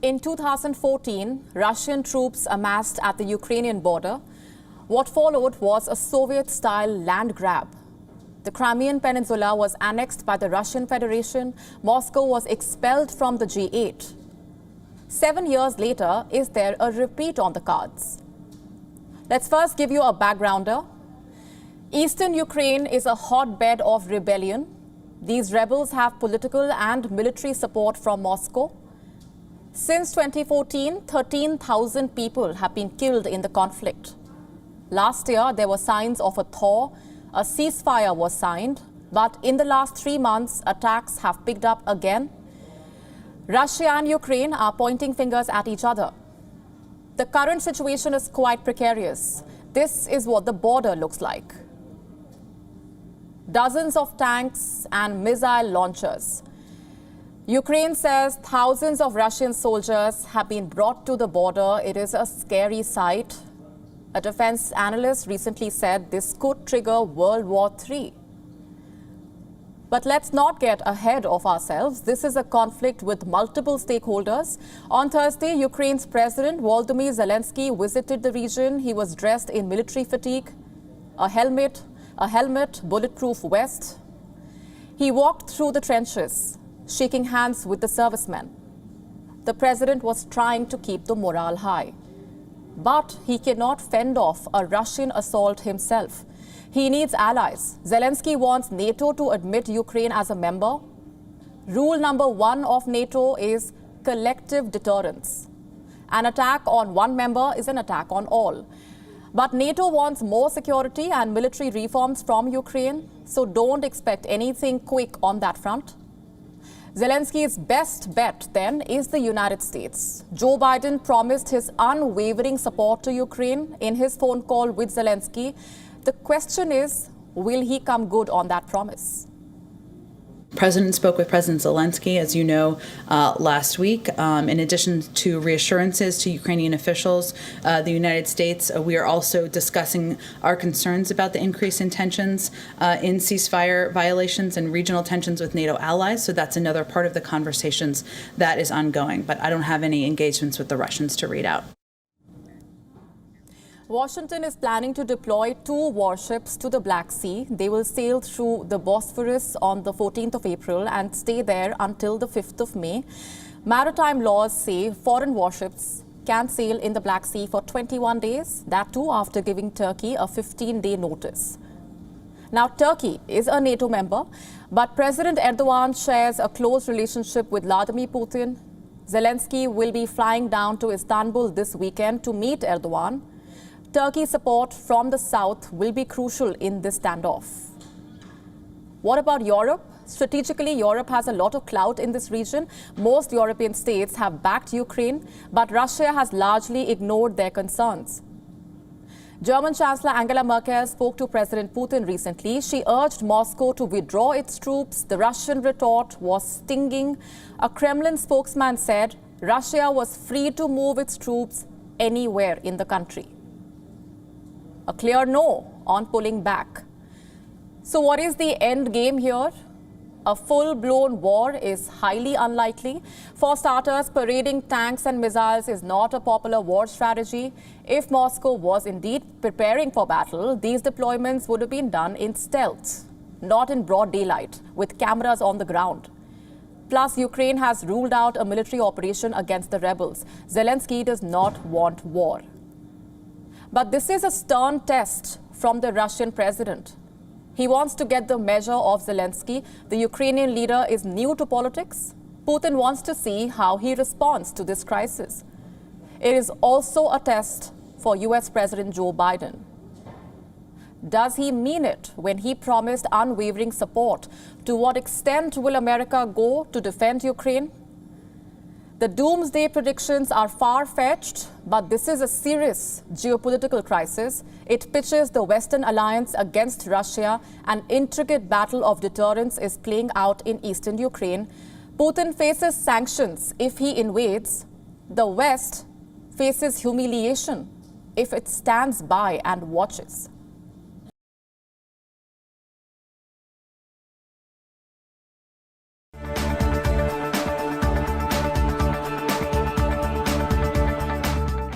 In 2014, Russian troops amassed at the Ukrainian border. What followed was a Soviet-style land grab. The Crimean Peninsula was annexed by the Russian Federation. Moscow was expelled from the G8. 7 years later, is there a repeat on the cards? Let's first give you a backgrounder. Eastern Ukraine is a hotbed of rebellion. These rebels have political and military support from Moscow. Since 2014, 13,000 people have been killed in the conflict. Last year, there were signs of a thaw. A ceasefire was signed. But in the last 3 months, attacks have picked up again. Russia and Ukraine are pointing fingers at each other. The current situation is quite precarious. This is what the border looks like. Dozens of tanks and missile launchers. Ukraine says thousands of Russian soldiers have been brought to the border. It is a scary sight. A defense analyst recently said this could trigger World War III. But let's not get ahead of ourselves. This is a conflict with multiple stakeholders. On Thursday, Ukraine's President Volodymyr Zelensky visited the region. He was dressed in military fatigue, a helmet, bulletproof vest. He walked through the trenches, shaking hands with the servicemen. The president was trying to keep the morale high. But he cannot fend off a Russian assault himself. He needs allies. Zelensky wants NATO to admit Ukraine as a member. Rule number 1 of NATO is collective deterrence. An attack on one member is an attack on all. But NATO wants more security and military reforms from Ukraine, so don't expect anything quick on that front. Zelensky's best bet, then, is the United States. Joe Biden promised his unwavering support to Ukraine in his phone call with Zelensky. The question is, will he come good on that promise? The President spoke with President Zelensky, as you know, last week. In addition to reassurances to Ukrainian officials, the United States, we are also discussing our concerns about the increase in tensions in ceasefire violations and regional tensions with NATO allies. So that's another part of the conversations that is ongoing. But I don't have any engagements with the Russians to read out. Washington is planning to deploy 2 warships to the Black Sea. They will sail through the Bosphorus on the 14th of April and stay there until the 5th of May. Maritime laws say foreign warships can sail in the Black Sea for 21 days, that too after giving Turkey a 15-day notice. Now, Turkey is a NATO member, but President Erdogan shares a close relationship with Vladimir Putin. Zelensky will be flying down to Istanbul this weekend to meet Erdogan. Turkey's support from the south will be crucial in this standoff. What about Europe? Strategically, Europe has a lot of clout in this region. Most European states have backed Ukraine, but Russia has largely ignored their concerns. German Chancellor Angela Merkel spoke to President Putin recently. She urged Moscow to withdraw its troops. The Russian retort was stinging. A Kremlin spokesman said Russia was free to move its troops anywhere in the country. A clear no on pulling back. So what is the end game here? A full-blown war is highly unlikely. For starters, parading tanks and missiles is not a popular war strategy. If Moscow was indeed preparing for battle, these deployments would have been done in stealth, not in broad daylight, with cameras on the ground. Plus, Ukraine has ruled out a military operation against the rebels. Zelensky does not want war. But this is a stern test from the Russian president. He wants to get the measure of Zelensky. The Ukrainian leader is new to politics. Putin wants to see how he responds to this crisis. It is also a test for US President Joe Biden. Does he mean it when he promised unwavering support? To what extent will America go to defend Ukraine? The doomsday predictions are far-fetched, but this is a serious geopolitical crisis. It pitches the Western alliance against Russia. An intricate battle of deterrence is playing out in eastern Ukraine. Putin faces sanctions if he invades. The West faces humiliation if it stands by and watches.